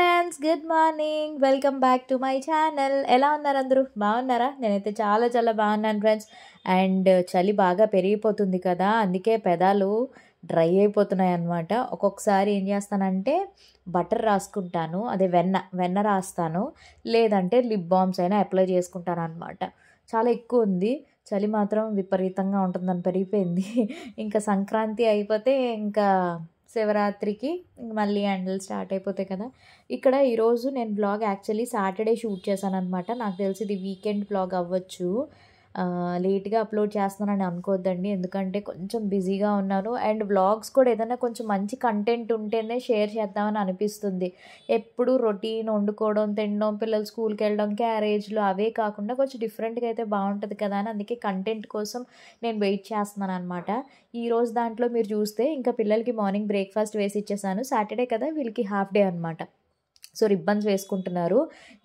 Friends, good morning. Welcome back to my channel. ఎలా ఉన్నారు అందరూ? బాగున్నారా? నేనైతే చాలా చాలా బాగున్నాను ఫ్రెండ్స్. అండ్ చలి బాగా పెరిగిపోతుంది కదా, అందుకే పెదాలు డ్రై అయిపోతున్నాయి అన్నమాట. ఒక్కొక్కసారి ఏం చేస్తానంటే బటర్ రాసుకుంటాను, అదే వెన్న రాస్తాను, లేదంటే లిప్ బామ్స్ అయినా అప్లై చేసుకుంటాను అనమాట. చాలా ఎక్కువ ఉంది చలి, మాత్రం విపరీతంగా ఉంటుందని పెరిగిపోయింది. ఇంకా సంక్రాంతి అయిపోతే ఇంకా శివరాత్రికి మళ్ళీ ఎండలు స్టార్ట్ అయిపోతాయి కదా. ఇక్కడ ఈరోజు నేను బ్లాగ్ యాక్చువల్లీ సాటర్డే షూట్ చేశాను అనమాట. నాకు తెలిసి ఇది వీకెండ్ బ్లాగ్ అవ్వచ్చు. లేట్గా అప్లోడ్ చేస్తున్నానని అనుకోవద్దండి, ఎందుకంటే కొంచెం బిజీగా ఉన్నాను. అండ్ బ్లాగ్స్ కూడా ఏదైనా కొంచెం మంచి కంటెంట్ ఉంటేనే షేర్ చేద్దామని అనిపిస్తుంది. ఎప్పుడు రొటీన్ వండుకోవడం, తినడం, పిల్లలు స్కూల్కి వెళ్ళడం, క్యారేజ్లు అవే కాకుండా కొంచెం డిఫరెంట్గా అయితే బాగుంటుంది కదా అని అందుకే కంటెంట్ కోసం నేను వెయిట్ చేస్తున్నాను అనమాట. ఈరోజు దాంట్లో మీరు చూస్తే ఇంకా పిల్లలకి మార్నింగ్ బ్రేక్ఫాస్ట్ వేసి ఇచ్చేసాను. సాటర్డే కదా, వీళ్ళకి హాఫ్ డే అనమాట. సో రిబ్బన్స్ వేసుకుంటున్నారు.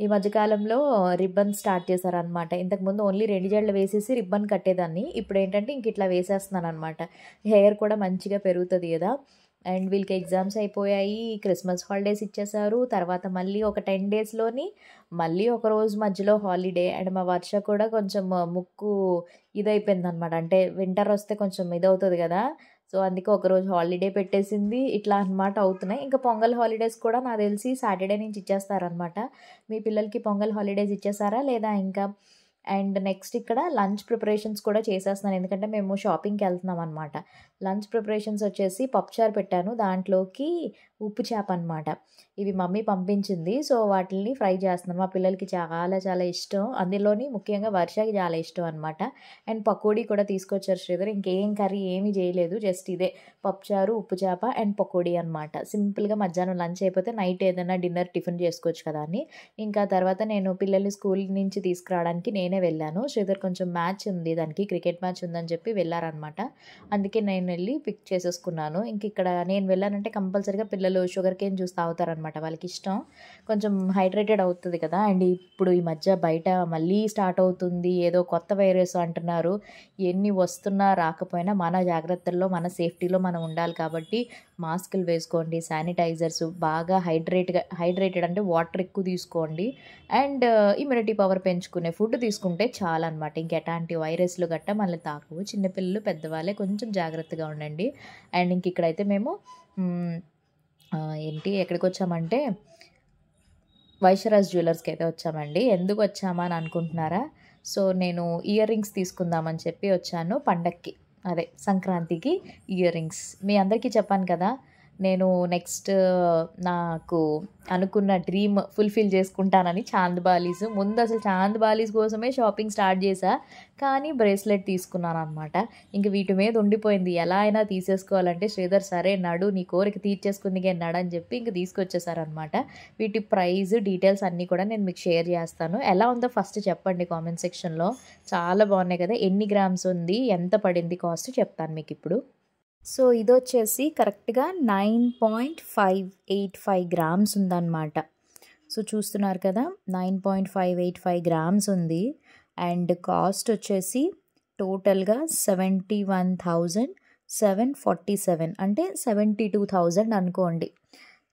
ఈ మధ్యకాలంలో రిబ్బన్ స్టార్ట్ చేశారనమాట. ఇంతకుముందు ఓన్లీ 2 జడలు వేసేసి రిబ్బన్ కట్టేదాన్ని. ఇప్పుడు ఏంటంటే ఇంక ఇట్లా వేసేస్తున్నాను అనమాట. హెయిర్ కూడా మంచిగా పెరుగుతుంది కదా. అండ్ వీళ్ళకి ఎగ్జామ్స్ అయిపోయాయి, క్రిస్మస్ హాలిడేస్ ఇచ్చేసారు. తర్వాత మళ్ళీ ఒక 10 డేస్లోని మళ్ళీ ఒక రోజు మధ్యలో హాలిడే. అండ్ మా వర్ష కూడా కొంచెం ముక్కు ఇదైపోయింది అనమాట. అంటే వింటర్ వస్తే కొంచెం ఇదవుతుంది కదా, సో అందుకే ఒకరోజు హాలిడే పెట్టేసింది. ఇట్లా అనమాట అవుతున్నాయి. ఇంకా పొంగల్ హాలిడేస్ కూడా నాకు తెలిసి సాటర్డే నుంచి ఇచ్చేస్తారనమాట. మీ పిల్లలకి పొంగల్ హాలిడేస్ ఇచ్చేసారా లేదా ఇంకా? అండ్ నెక్స్ట్ ఇక్కడ లంచ్ ప్రిపరేషన్స్ కూడా చేసేస్తున్నాను, ఎందుకంటే మేము షాపింగ్కి వెళ్తున్నాం అనమాట. లంచ్ ప్రిపరేషన్స్ వచ్చేసి పప్పుచారు పెట్టాను, దాంట్లోకి ఉప్పు చేప అనమాట. ఇవి మమ్మీ పంపించింది, సో వాటిని ఫ్రై చేస్తున్నాను. మా పిల్లలకి చాలా చాలా ఇష్టం, అందులోని ముఖ్యంగా వర్షకి చాలా ఇష్టం అనమాట. అండ్ పకోడీ కూడా తీసుకొచ్చారు శ్రీధర్. ఇంకేం కర్రీ ఏమీ చేయలేదు, జస్ట్ ఇదే పప్పుచారు, ఉప్పు చేప అండ్ పకోడీ అనమాట. సింపుల్గా మధ్యాహ్నం లంచ్ అయిపోతే నైట్ ఏదైనా డిన్నర్ టిఫిన్ చేసుకోవచ్చు కదా అని. ఇంకా తర్వాత నేను పిల్లల్ని స్కూల్ నుంచి తీసుకురావడానికి నేనే వెళ్ళాను. శ్రీధర్ కొంచెం మ్యాచ్ ఉంది, దానికి క్రికెట్ మ్యాచ్ ఉందని చెప్పి వెళ్ళారనమాట. అందుకే నేను వెళ్ళి పిక్ చేసేసుకున్నాను. ఇంక ఇక్కడ నేను వెళ్ళానంటే కంపల్సరీగా పిల్లలు షుగర్ కేన్ జ్యూస్ తాగుతారనమాట, వాళ్ళకి ఇష్టం, కొంచెం హైడ్రేటెడ్ అవుతుంది కదా. అండ్ ఇప్పుడు ఈ మధ్య బయట మళ్ళీ స్టార్ట్ అవుతుంది ఏదో కొత్త వైరస్ అంటున్నారు. ఎన్ని వస్తున్నా రాకపోయినా మన జాగ్రత్తల్లో మన సేఫ్టీలో మనం ఉండాలి కాబట్టి మాస్కులు వేసుకోండి, శానిటైజర్స్, బాగా హైడ్రేటెడ్ అంటే వాటర్ ఎక్కువ తీసుకోండి. అండ్ ఇమ్యూనిటీ పవర్ పెంచుకునే ఫుడ్ తీసుకుంటే చాలా అనమాట. ఇంకెలాంటి వైరస్లు గట్ట మళ్ళీ తాకవు. చిన్నపిల్లలు పెద్దవాళ్ళే కొంచెం జాగ్రత్తగా ఉండండి. అండ్ ఇంక ఇక్కడైతే మేము ఎక్కడికి వచ్చామంటే వైశ్యరాజ్ జ్యువెలర్స్కి అయితే వచ్చామండి. ఎందుకు వచ్చామా అని అనుకుంటున్నారా? సో నేను ఇయర్ రింగ్స్ తీసుకుందామని చెప్పి వచ్చాను పండక్కి, అదే సంక్రాంతికి ఇయర్ రింగ్స్. మీ అందరికీ చెప్పాను కదా, నేను నెక్స్ట్ నాకు అనుకున్న డ్రీమ్ ఫుల్ఫిల్ చేసుకుంటానని చాందబాలీస్. ముందు అసలు చాందబాలీస్ కోసమే షాపింగ్ స్టార్ట్ చేశా, కానీ బ్రేస్లెట్ తీసుకున్నాను అనమాట. ఇంక వీటి మీద ఉండిపోయింది, ఎలా అయినా తీసేసుకోవాలంటే శ్రీధర్ సరే నడు, నీ కోరిక తీర్చేసుకుందిగా నడు అని చెప్పి ఇంక తీసుకొచ్చేసారనమాట. వీటి ప్రైస్ డీటెయిల్స్ అన్నీ కూడా నేను మీకు షేర్ చేస్తాను. ఎలా ఉందో ఫస్ట్ చెప్పండి కామెంట్ సెక్షన్లో. చాలా బాగున్నాయి కదా. ఎన్ని గ్రామ్స్ ఉంది, ఎంత పడింది కాస్ట్ చెప్తాను మీకు ఇప్పుడు. సో ఇది వచ్చేసి కరెక్ట్గా 9.585 గ్రామ్స్ ఉందన్నమాట. సో చూస్తున్నారు కదా, 9.585 గ్రామ్స్ ఉంది. అండ్ కాస్ట్ వచ్చేసి టోటల్గా 71,747, అంటే 72,000 అనుకోండి.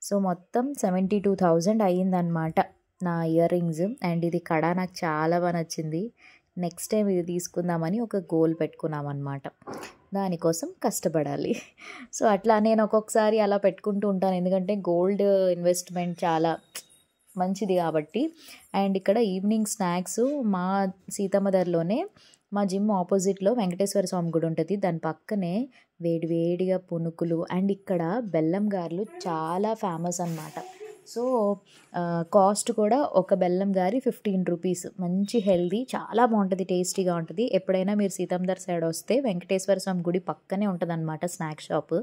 సో మొత్తం 72,000 అయ్యిందనమాట నా ఇయర్ రింగ్స్. అండ్ ఇది కడా నాకు చాలా బాగా నచ్చింది. నెక్స్ట్ టైం ఇది తీసుకుందామని ఒక గోల్ పెట్టుకున్నాం అనమాట, దానికోసం కష్టపడాలి. సో అట్లా నేను ఒక్కొక్కసారి అలా పెట్టుకుంటూ ఉంటాను, ఎందుకంటే గోల్డ్ ఇన్వెస్ట్మెంట్ చాలా మంచిది కాబట్టి. అండ్ ఇక్కడ ఈవినింగ్ స్నాక్స్ మా సీతమ్మదర్లోనే, మా జిమ్ ఆపోజిట్లో వెంకటేశ్వర స్వామి గుడి ఉంటుంది, దాని పక్కనే వేడివేడిగా పునుకులు అండ్ ఇక్కడ బెల్లం గారెలు చాలా ఫేమస్ అన్నమాట. సో కాస్ట్ కూడా ఒక బెల్లం గారి 15 రూపీస్. మంచి హెల్దీ, చాలా బాగుంటుంది, టేస్టీగా ఉంటుంది. ఎప్పుడైనా మీరు సీతందర్ సైడ్ వస్తే వెంకటేశ్వర స్వామి గుడి పక్కనే ఉంటుంది అనమాట స్నాక్ షాప్,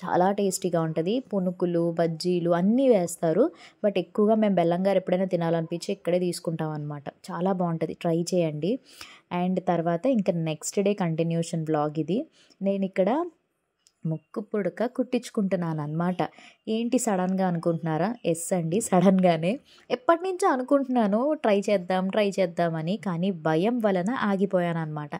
చాలా టేస్టీగా ఉంటుంది. పునుకులు, బజ్జీలు అన్నీ వేస్తారు. బట్ ఎక్కువగా మేము బెల్లం గారు ఎప్పుడైనా తినాలనిపించి ఇక్కడే తీసుకుంటాం అనమాట. చాలా బాగుంటుంది, ట్రై చేయండి. అండ్ తర్వాత ఇంకా నెక్స్ట్ డే కంటిన్యూషన్ బ్లాగ్ ఇది. నేను ఇక్కడ ముక్కు పుడక కుట్టించుకుంటున్నాను అనమాట. ఏంటి సడన్గా అనుకుంటున్నారా? ఎస్ అండి, సడన్గానే. ఎప్పటి నుంచో అనుకుంటున్నాను ట్రై చేద్దామని, కానీ భయం వలన ఆగిపోయాను అనమాట.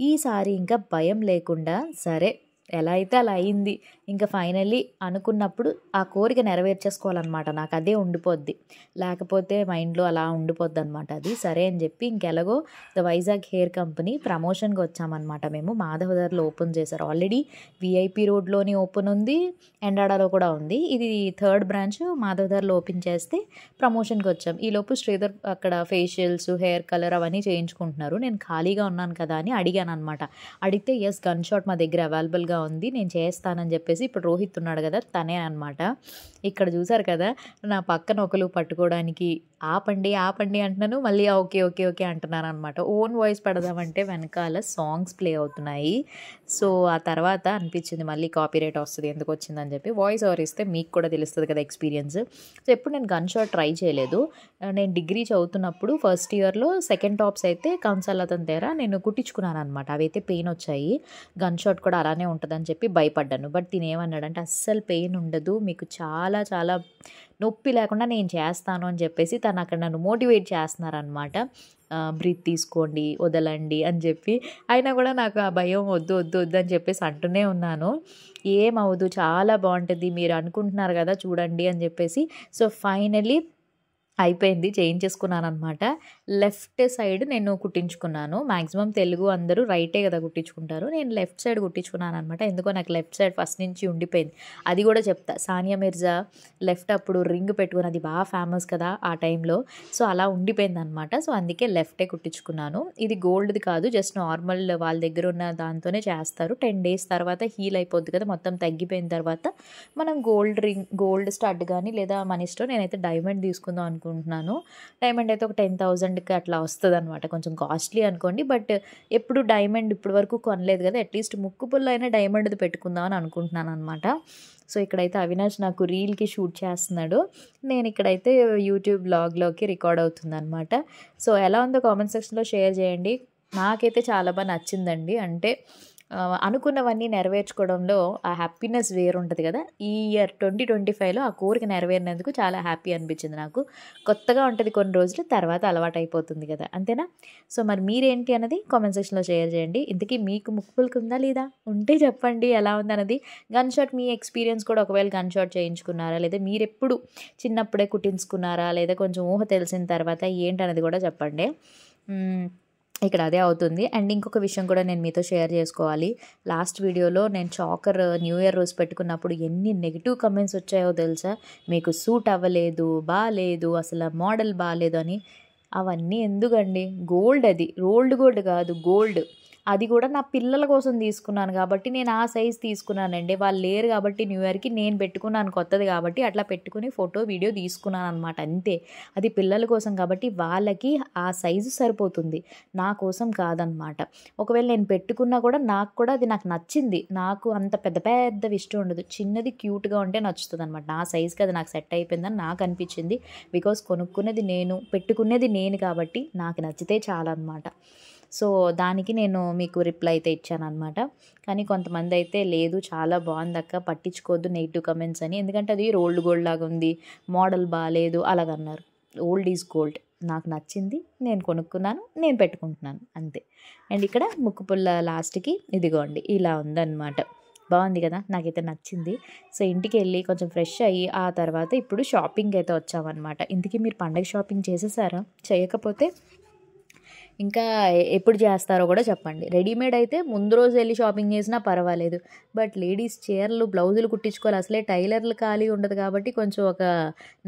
ఈసారి ఇంకా భయం లేకుండా సరే ఎలా అయితే అలా అయింది. ఇంకా ఫైనల్లీ అనుకున్నప్పుడు ఆ కోరిక నెరవేర్చేసుకోవాలన్నమాట. నాకు అదే ఉండిపోద్ది. లేకపోతే మైండ్‌లో అలా ఉండిపోద్దనమాట అది. సరే అని చెప్పి ఇంకెలాగో ద వైజాగ్ హెయిర్ కంపెనీ ప్రమోషన్‌కి వచ్చామన్నమాట మేము. మాధవదార్‌లో ఓపెన్ చేశారు. ఆల్రెడీ వీఐపీ రోడ్‌లోని ఓపెన్ ఉంది. ఎండాడలో కూడా ఉంది. ఇది థర్డ్ బ్రాంచ్ మాధవదార్‌లో ఓపెన్ చేస్తే ప్రమోషన్‌కి వచ్చాం. ఈలోపు శ్రీధర్ అక్కడ ఫేషియల్స్, హెయిర్ కలర్ అవన్నీ చేయించుకుంటున్నారు. నేను ఖాళీగా ఉన్నాను కదా అని అడిగాననమాట. అడిగితే యెస్ గన్ షాట్ మా దగ్గర అవైలబుల్‌గా ఉంది, నేను చేస్తానని చెప్పేసి ఇప్పుడు రోహిత్ ఉన్నాడు కదా తనే అనమాట. ఇక్కడ చూసారు కదా నా పక్కన ఒకరు పట్టుకోవడానికి ఆపండి ఆపండి అంటున్నాను, మళ్ళీ ఓకే ఓకే ఓకే అంటున్నాను అనమాట. ఓన్ వాయిస్ పెడదామంటే వెనకాల సాంగ్స్ ప్లే అవుతున్నాయి. సో ఆ తర్వాత అనిపించింది మళ్ళీ కాపీరైట్ వస్తుంది ఎందుకు వచ్చిందని చెప్పి వాయిస్ ఓవర్ ఇస్తే మీకు కూడా తెలుస్తుంది కదా ఎక్స్పీరియన్స్. సో ఎప్పుడు నేను గన్ షాట్ ట్రై చేయలేదు. నేను డిగ్రీ చదువుతున్నప్పుడు ఫస్ట్ ఇయర్లో సెకండ్ టాప్స్ అయితే కంసాలతన్ దగ్గర నేను కుట్టించుకున్నాను అనమాట. అవైతే పెయిన్ వచ్చాయి. గన్ షాట్ కూడా అలానే ఉంటుందని చెప్పి భయపడ్డాను. బట్ తిని ఏమన్నాడంటే అస్సలు పెయిన్ ఉండదు, మీకు చాలా చాలా నొప్పి లేకుండా నేను చేస్తాను అని చెప్పేసి తను అక్కడ నన్ను మోటివేట్ చేస్తున్నారనమాట. బ్రీత్ తీసుకోండి, వదలండి అని చెప్పి. అయినా కూడా నాకు ఆ భయం వద్దు వద్దు వద్దు అని చెప్పేసి అంటూనే ఉన్నాను. ఏమవ్వదు, చాలా బాగుంటుంది, మీరు అనుకుంటున్నారు కదా చూడండి అని చెప్పేసి. సో ఫైనలీ అయిపోయింది, చేయించేసుకున్నాను అనమాట. లెఫ్ట్ సైడ్ నేను కుట్టించుకున్నాను. మ్యాక్సిమం తెలుగు అందరూ రైటే కదా కుట్టించుకుంటారు. నేను లెఫ్ట్ సైడ్ కుట్టించుకున్నాను అనమాట. ఎందుకో నాకు లెఫ్ట్ సైడ్ ఫస్ట్ నుంచి ఉండిపోయింది. అది కూడా చెప్తా, సానియా మిర్జా లెఫ్ట్ అప్పుడు రింగ్ పెట్టుకున్నది బాగా ఫేమస్ కదా ఆ టైంలో. సో అలా ఉండిపోయింది అనమాట. సో అందుకే లెఫ్టే కుట్టించుకున్నాను. ఇది గోల్డ్ది కాదు, జస్ట్ నార్మల్ వాళ్ళ దగ్గర ఉన్న దాంతోనే చేస్తారు. 10 days తర్వాత హీల్ అయిపోద్ది కదా, మొత్తం తగ్గిపోయిన తర్వాత మనం గోల్డ్ రింగ్, గోల్డ్ స్టడ్ కానీ లేదా మన ఇష్టం. నేనైతే డైమండ్ తీసుకుందాం అనుకుంటున్నాను. డైమండ్ అయితే ఒక 10,000కి అట్లా వస్తుంది అనమాట. కొంచెం కాస్ట్లీ అనుకోండి, బట్ ఎప్పుడు డైమండ్ ఇప్పటి వరకు కొనలేదు కదా, అట్లీస్ట్ ముక్కు పుల్ల అయినా డైమండ్ది పెట్టుకుందాం అని అనుకుంటున్నాను అనమాట. సో ఇక్కడైతే అవినాష్ నాకు రీల్కి షూట్ చేస్తున్నాడు, నేను ఇక్కడైతే యూట్యూబ్ బ్లాగ్లోకి రికార్డ్ అవుతుంది అనమాట. సో ఎలా ఉందో కామెంట్ సెక్షన్లో షేర్ చేయండి. నాకైతే చాలా బాగా నచ్చిందండి. అంటే అనుకున్నవన్నీ నెరవేర్చుకోవడంలో ఆ హ్యాపీనెస్ వేరుంటుంది కదా. ఈ ఇయర్ 2025లో ఆ కోరిక నెరవేరినందుకు చాలా హ్యాపీ అనిపించింది నాకు. కొత్తగా ఉంటుంది కొన్ని రోజులు, తర్వాత అలవాటు అయిపోతుంది కదా, అంతేనా? సో మరి మీరేంటి అన్నది కామెంట్ సెక్షన్లో షేర్ చేయండి. ఇంతకీ మీకు ముక్కుపులకు ఉందా లేదా, ఉంటే చెప్పండి ఎలా ఉందన్నది. గన్ షాట్ మీ ఎక్స్పీరియన్స్ కూడా, ఒకవేళ గన్ షాట్ చేయించుకున్నారా, లేదా మీరు ఎప్పుడు చిన్నప్పుడే కుట్టించుకున్నారా, లేదా కొంచెం ఊహ తెలిసిన తర్వాత ఏంటనేది కూడా చెప్పండి. ఇక్కడ అదే అవుతుంది. అండ్ ఇంకొక విషయం కూడా నేను మీతో షేర్ చేసుకోవాలి. లాస్ట్ వీడియోలో నేను చాకర్ న్యూ ఇయర్ రోజు పెట్టుకున్నప్పుడు ఎన్ని నెగిటివ్ కమెంట్స్ వచ్చాయో తెలుసా. మీకు సూట్ అవ్వలేదు, బాలేదు, అసలు మోడల్ బాలేదు అని. అవన్నీ ఎందుకండి, గోల్డ్, అది రోల్డ్ గోల్డ్ కాదు, గోల్డ్. అది కూడా నా పిల్లల కోసం తీసుకున్నాను కాబట్టి నేను ఆ సైజ్ తీసుకున్నానండి. వాళ్ళు లేరు కాబట్టి న్యూ ఇయర్కి నేను పెట్టుకున్నాను కొత్తది కాబట్టి అట్లా పెట్టుకుని ఫోటో వీడియో తీసుకున్నాను అనమాట, అంతే. అది పిల్లల కోసం కాబట్టి వాళ్ళకి ఆ సైజు సరిపోతుంది, నా కోసం కాదనమాట. ఒకవేళ నేను పెట్టుకున్నా కూడా నాకు కూడా అది నాకు నచ్చింది. నాకు అంత పెద్ద పెద్దవి ఇష్టం ఉండదు, చిన్నది క్యూట్గా ఉంటే నచ్చుతుంది అనమాట. నా సైజ్కి అది నాకు సెట్ అయిపోయిందని నాకు అనిపించింది. బికాస్ కొనుక్కునేది నేను, పెట్టుకునేది నేను కాబట్టి నాకు నచ్చితే చాలన్నమాట. సో దానికి నేను మీకు రిప్లై అయితే ఇచ్చాను అనమాట. కానీ కొంతమంది అయితే లేదు చాలా బాగుంది అక్క, పట్టించుకోవద్దు నెగిటివ్ కమెంట్స్ అని, ఎందుకంటే అది రోల్డ్ గోల్డ్ లాగా ఉంది, మోడల్ బాగాలేదు అలాగన్నారు. ఓల్డ్ ఈజ్ గోల్డ్, నాకు నచ్చింది, నేను కొనుక్కున్నాను, నేను పెట్టుకుంటున్నాను, అంతే. అండ్ ఇక్కడ ముక్కు పుల్ల లాస్ట్కి ఇదిగోండి ఇలా ఉందన్నమాట. బాగుంది కదా, నాకైతే నచ్చింది. సో ఇంటికి వెళ్ళి కొంచెం ఫ్రెష్ అయ్యి ఆ తర్వాత ఇప్పుడు షాపింగ్ అయితే వచ్చామన్నమాట. ఇంతకీ మీరు పండగ షాపింగ్ చేసేసారా? చేయకపోతే ఇంకా ఎప్పుడు చేస్తారో కూడా చెప్పండి. రెడీమేడ్ అయితే ముందు రోజు వెళ్ళి షాపింగ్ చేసినా పర్వాలేదు, బట్ లేడీస్ చీరలు బ్లౌజులు కుట్టించుకోవాలి, అసలే టైలర్లు ఖాళీ ఉండదు కాబట్టి కొంచెం ఒక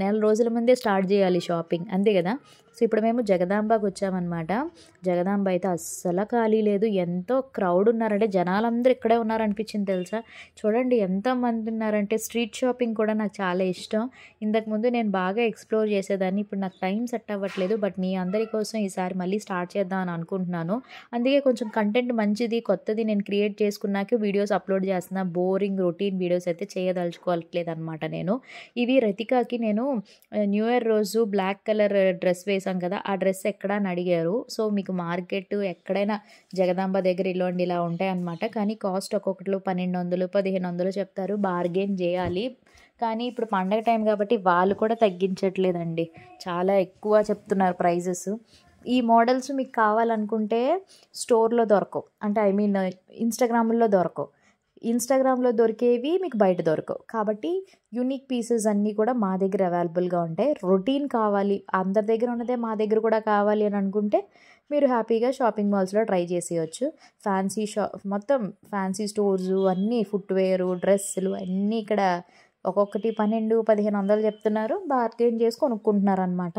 నెల రోజుల ముందే స్టార్ట్ చేయాలి షాపింగ్, అంతే కదా. సో ఇప్పుడు మేము జగదాంబకి వచ్చామన్నమాట. జగదాంబ అయితే అస్సలు ఖాళీ లేదు, ఎంతో క్రౌడ్ ఉన్నారంటే జనాలందరూ ఇక్కడే ఉన్నారనిపించింది తెలుసా. చూడండి ఎంతమంది ఉన్నారంటే. స్ట్రీట్ షాపింగ్ కూడా నాకు చాలా ఇష్టం. ఇంతకుముందు నేను బాగా ఎక్స్ప్లోర్ చేసేదాన్ని, ఇప్పుడు నాకు టైం సెట్ అవ్వట్లేదు. బట్ మీ అందరి కోసం ఈసారి మళ్ళీ స్టార్ట్ చేద్దాం అని అనుకుంటున్నాను. అందుకే కొంచెం కంటెంట్ మంచిది కొత్తది నేను క్రియేట్ చేసుకున్నాక వీడియోస్ అప్లోడ్ చేస్తున్నా. బోరింగ్ రొటీన్ వీడియోస్ అయితే చేయదలుచుకోవట్లేదు అనమాట నేను. ఇవి రతికాకి నేను న్యూ ఇయర్ రోజు బ్లాక్ కలర్ డ్రెస్ వేసాం కదా, ఆ డ్రెస్ ఎక్కడ అని అడిగారు. సో మీకు మార్కెట్ ఎక్కడైనా జగదాంబ దగ్గర ఇలాంటి ఇలా ఉంటాయన్నమాట. కానీ కాస్ట్ ఒక్కొక్కటిలో 1200 1500 చెప్తారు, బార్గెన్ చేయాలి. కానీ ఇప్పుడు పండగ టైం కాబట్టి వాళ్ళు కూడా తగ్గించట్లేదండి, చాలా ఎక్కువ చెప్తున్నారు ప్రైజెస్. ఈ మోడల్స్ మీకు కావాలనుకుంటే స్టోర్లో దొరకవు, అంటే ఐ మీన్ ఇన్స్టాగ్రామ్లో దొరకవు. ఇన్‌స్టాగ్రామ్‌లో దొరికేవి మీకు బయట దొరకవు. కాబట్టి యూనిక్ పీసెస్ అన్నీ కూడా మా దగ్గర అవైలబుల్‌గా ఉంటాయి. రొటీన్ కావాలి, అందరి దగ్గర ఉన్నదే మా దగ్గర కూడా కావాలి అని అనుకుంటే మీరు హ్యాపీగా షాపింగ్ మాల్స్‌లో ట్రై చేసేయొచ్చు. మొత్తం ఫ్యాన్సీ స్టోర్సు అన్నీ ఫుట్‌వేరు, డ్రెస్సులు అన్నీ ఇక్కడ ఒక్కొక్కటి 12, 1500 చెప్తున్నారు. బార్గెయిన్ చేసి కొనుక్కుంటున్నారనమాట.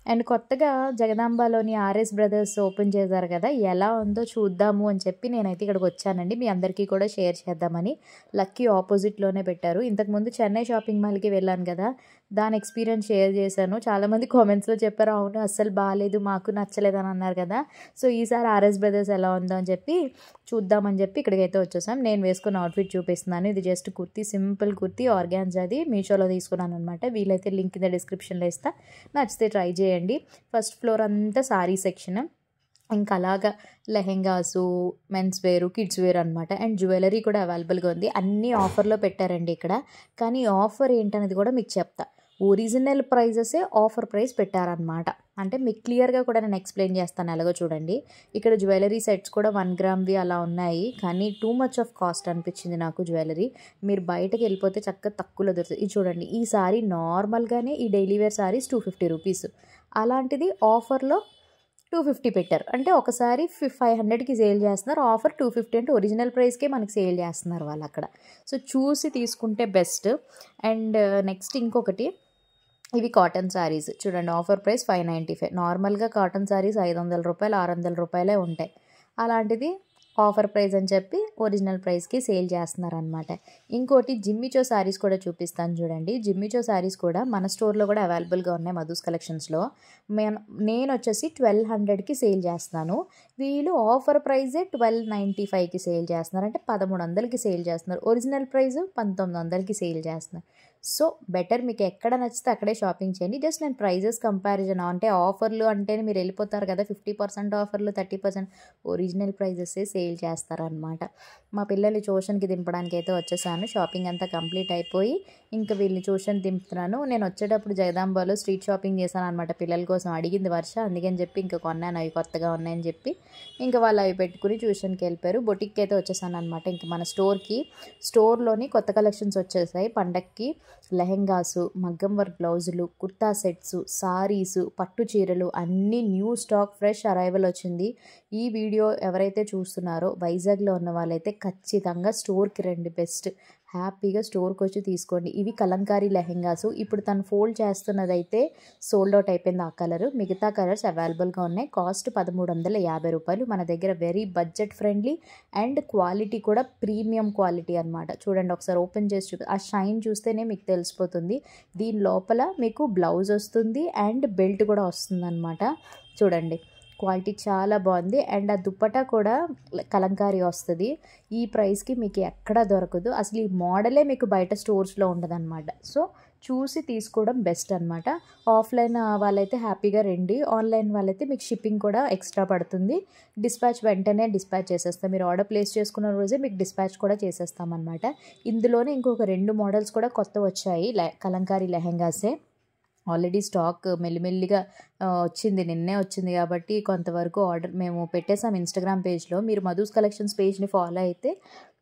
అండ్ కొత్తగా జగదాంబలోని ఆర్ఎస్ బ్రదర్స్ ఓపెన్ చేశారు కదా! ఎలా ఉందో చూద్దాము అని చెప్పి నేనైతే ఇక్కడికి వచ్చానండి. మీ అందరికీ కూడా షేర్ చేద్దామని. లక్కీ ఆపోజిట్‌లోనే పెట్టారు. ఇంతకుముందు చెన్నై షాపింగ్ మాల్‌కి వెళ్ళాను కదా! దాని ఎక్స్‌పీరియన్స్ షేర్ చేశాను. చాలామంది కామెంట్స్‌లో చెప్పారు, అవును అస్సలు బాలేదు, మాకు నచ్చలేదని అన్నారు కదా! సో, ఈసారి ఆర్ఎస్ బ్రదర్స్ ఎలా ఉందో అని చెప్పి చూద్దామని చెప్పి ఇక్కడికైతే వచ్చేసాం. నేను వేసుకున్న అవుట్‌ఫిట్ చూపిస్తున్నాను. ఇది జస్ట్ కుర్తీ, సింపుల్ కుర్తీ ఆర్గాన్జాది మీషోలో తీసుకున్నాననమాట. వీలైతే లింక్ కింద డిస్క్రిప్షన్‌లో ఇస్తా. నచ్చితే ట్రై చేయండి. ఫస్ట్ ఫ్లోర్ అంతా సారీ సెక్షన్. ఇంకా అలాగా లెహెంగాసు, మెన్స్ వేరు, కిడ్స్ వేర్ అనమాట. అండ్ జ్యువెలరీ కూడా అవైలబుల్‌గా ఉంది. అన్నీ ఆఫర్‌లో పెట్టారండి ఇక్కడ. కానీ ఆఫర్ ఏంటనేది కూడా మీకు చెప్తా. ఒరిజినల్ ప్రైజెసే ఆఫర్ ప్రైస్ పెట్టారనమాట. అంటే మీకు క్లియర్‌గా కూడా నేను ఎక్స్‌ప్లెయిన్ చేస్తాను. ఎలాగో చూడండి. ఇక్కడ జ్యువెలరీ సెట్స్ కూడా 1 గ్రామ్‌వి అలా ఉన్నాయి. కానీ టూ మచ్ ఆఫ్ కాస్ట్ అనిపించింది నాకు జ్యువెలరీ. మీరు బయటకి వెళ్ళిపోతే చక్కగా తక్కువలో దొరుకుతుంది. ఇది చూడండి, ఈ సారీ నార్మల్‌గానే ఈ డైలీ వేర్ సారీస్ 250 రూపీస్. అలాంటిది ఆఫర్‌లో 250 పెట్టారు. అంటే ఒకసారి 500కి సేల్ చేస్తున్నారు. ఆఫర్ 250 అంటే ఒరిజినల్ ప్రైస్‌కే మనకి సేల్ చేస్తున్నారు వాళ్ళక్కడ. సో, చూసి తీసుకుంటే బెస్ట్. అండ్ నెక్స్ట్ ఇంకొకటి, ఇవి కాటన్ శారీస్ చూడండి. Offer price 595. నార్మల్‌గా కాటన్ శారీస్ 500 రూపాయలు, 600 రూపాయలే ఉంటాయి. అలాంటిది ఆఫర్ ప్రైస్ అని చెప్పి ఒరిజినల్ ప్రైస్‌కి సేల్ చేస్తున్నారనమాట. ఇంకోటి జిమ్మిచో శారీస్ కూడా చూపిస్తాను చూడండి. జిమ్మిచో శారీస్ కూడా మన స్టోర్‌లో కూడా అవైలబుల్‌గా ఉన్నాయి మధుస్ కలెక్షన్స్‌లో. నేనొచ్చేసి 1200కి సేల్ చేస్తున్నాను. వీళ్ళు ఆఫర్ ప్రైజే 1295కి సేల్ చేస్తున్నారు. అంటే 1300కి సేల్ చేస్తున్నారు. ఒరిజినల్ ప్రైస్ 1900కి సేల్ చేస్తున్నారు. సో, బెటర్ మీకు ఎక్కడ నచ్చితే అక్కడే షాపింగ్ చేయండి. జస్ట్ నేను ప్రైజెస్ కంపారిజన్, అంటే ఆఫర్లు అంటేనే మీరు వెళ్ళిపోతారు కదా! 50% ఆఫర్లు, 30% ఒరిజినల్ ప్రైజెసే సేల్ చేస్తారనమాట. మా పిల్లల్ని ట్యూషన్‌కి దింపడానికి అయితే వచ్చేసాను. షాపింగ్ అంతా కంప్లీట్ అయిపోయి ఇంక వీళ్ళని ట్యూషన్ దింపుతున్నాను. నేను వచ్చేటప్పుడు జగదాంబలో స్ట్రీట్ షాపింగ్ చేశాననమాట పిల్లల కోసం. అడిగింది వర్ష, అందుకని చెప్పి ఇంక కొన్నాను, అవి కొత్తగా ఉన్నాయని చెప్పి. ఇంక వాళ్ళు అవి పెట్టుకుని ట్యూషన్‌కి వెళ్ళిపోయారు. బొటిక్కి అయితే వచ్చేసాననమాట. ఇంక మన స్టోర్‌లోని కొత్త కలెక్షన్స్ వచ్చేసాయి పండక్కి. లెహెంగాసు, మగ్గం వర్క్ బ్లౌజులు, కుర్తా సెట్సు, సారీసు, పట్టు చీరలు అన్నీ న్యూ స్టాక్ ఫ్రెష్ అరైవల్ వచ్చింది. ఈ వీడియో ఎవరైతే చూస్తున్నారో వైజాగ్‌లో ఉన్న వాళ్ళైతే ఖచ్చితంగా స్టోర్‌కి రండి. బెస్ట్. హ్యాపీగా స్టోర్‌కి వచ్చి తీసుకోండి. ఇవి కలంకారీ లెహెంగాసు. ఇప్పుడు తను ఫోల్డ్ చేస్తున్నదైతే సోల్డ్ అవుట్ అయిపోయింది ఆ కలరు. మిగతా కలర్స్ అవైలబుల్‌గా ఉన్నాయి. కాస్ట్ 1350 రూపాయలు. మన దగ్గర very budget friendly and quality కూడా ప్రీమియం క్వాలిటీ అనమాట. చూడండి, ఒకసారి ఓపెన్ చేసి ఆ షైన్ చూస్తేనే మీకు తెలిసిపోతుంది. దీని లోపల మీకు బ్లౌజ్ వస్తుంది అండ్ బెల్ట్ కూడా వస్తుందన్నమాట. చూడండి, క్వాలిటీ చాలా బాగుంది. అండ్ ఆ దుప్పటా కూడా కలంకారీ వస్తుంది. ఈ ప్రైస్కి మీకు ఎక్కడా దొరకదు. అసలు ఈ మోడలే మీకు బయట స్టోర్స్లో ఉండదన్నమాట. సో, చూసి తీసుకోవడం బెస్ట్ అనమాట. ఆఫ్లైన్ వాళ్ళైతే హ్యాపీగా రండి. ఆన్లైన్ వాళ్ళైతే మీకు షిప్పింగ్ కూడా ఎక్స్ట్రా పడుతుంది. వెంటనే డిస్పాచ్ చేసేస్తాం. మీరు ఆర్డర్ ప్లేస్ చేసుకున్న రోజే మీకు డిస్పాచ్ కూడా చేసేస్తామన్నమాట. ఇందులోనే ఇంకొక 2 మోడల్స్ కూడా కొత్తవి వచ్చాయి. కలంకారీ లెహెంగాసే. ఆల్రెడీ స్టాక్ మెల్లిమెల్లిగా వచ్చింది. నిన్నే వచ్చింది కాబట్టి కొంతవరకు ఆర్డర్ మేము పెట్టేసాం ఇన్స్టాగ్రామ్ పేజ్లో. మీరు మధుస్ కలెక్షన్స్ పేజ్ని ఫాలో అయితే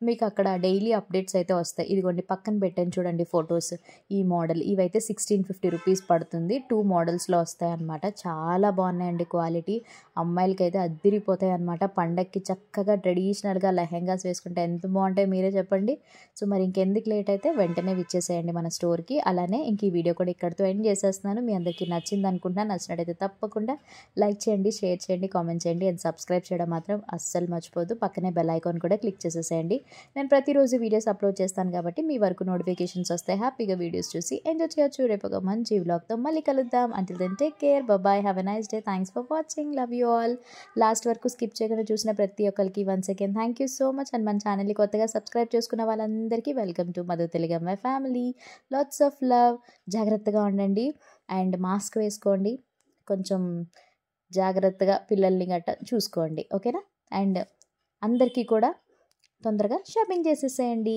మీకు అక్కడ డైలీ అప్డేట్స్ అయితే వస్తాయి. ఇదిగోండి, పక్కన పెట్టాను చూడండి ఫొటోస్. ఈ మోడల్ ఇవైతే 1650 రూపీస్ పడుతుంది. 2 మోడల్స్లో వస్తాయి అన్నమాట. చాలా బాగున్నాయండి క్వాలిటీ. అమ్మాయిలకి అయితే అద్దిరిపోతాయి అన్నమాట. పండక్కి చక్కగా ట్రెడిషనల్గా లెహెంగాస్ వేసుకుంటే ఎంత బాగుంటాయి మీరే చెప్పండి. సో, మరి ఇంకెందుకు లేట్ అయితే వెంటనే విచ్చేసేయండి మన స్టోర్కి. అలానే ఇంక ఈ వీడియో కూడా ఇక్కడితో ఎండ్ చేసేస్తున్నాను. మీ అందరికీ నచ్చింది అనుకుంటున్నాను. నచ్చినట్టయితే తప్పకుండా లైక్ చేయండి, షేర్ చేయండి, కామెంట్ చేయండి అండ్ సబ్స్క్రైబ్ చేయడం మాత్రం అస్సలు మర్చిపోద్దు. పక్కనే బెల్ ఐకాన్ కూడా క్లిక్ చేసేసేయండి. నేను ప్రతిరోజు వీడియోస్ అప్లోడ్ చేస్తాను కాబట్టి మీ వరకు నోటిఫికేషన్స్ వస్తాయి. హ్యాపీగా వీడియోస్ చూసి ఎంజాయ్ చేయొచ్చు. రేపు ఒక మంచి వ్లాగ్తో మళ్ళీ కలుద్దాం. Until then take care, bye, have a nice day. Thanks for watching, love you all. Last వరకు స్కిప్ చేయకుండా చూసిన ప్రతి ఒక్కరికి once again thank you so much. And మన ఛానల్ని కొత్తగా సబ్స్క్రైబ్ చేసుకున్న వాళ్ళందరికీ welcome to Madhu Telugu my family. Lots of love. జాగ్రత్తగా ఉండండి అండ్ మాస్క్ వేసుకోండి. కొంచెం జాగ్రత్తగా పిల్లల్ని గట్ట చూసుకోండి, ఓకేనా? అండ్ అందరికీ కూడా తొందరగా షాపింగ్ చేసేసేయండి.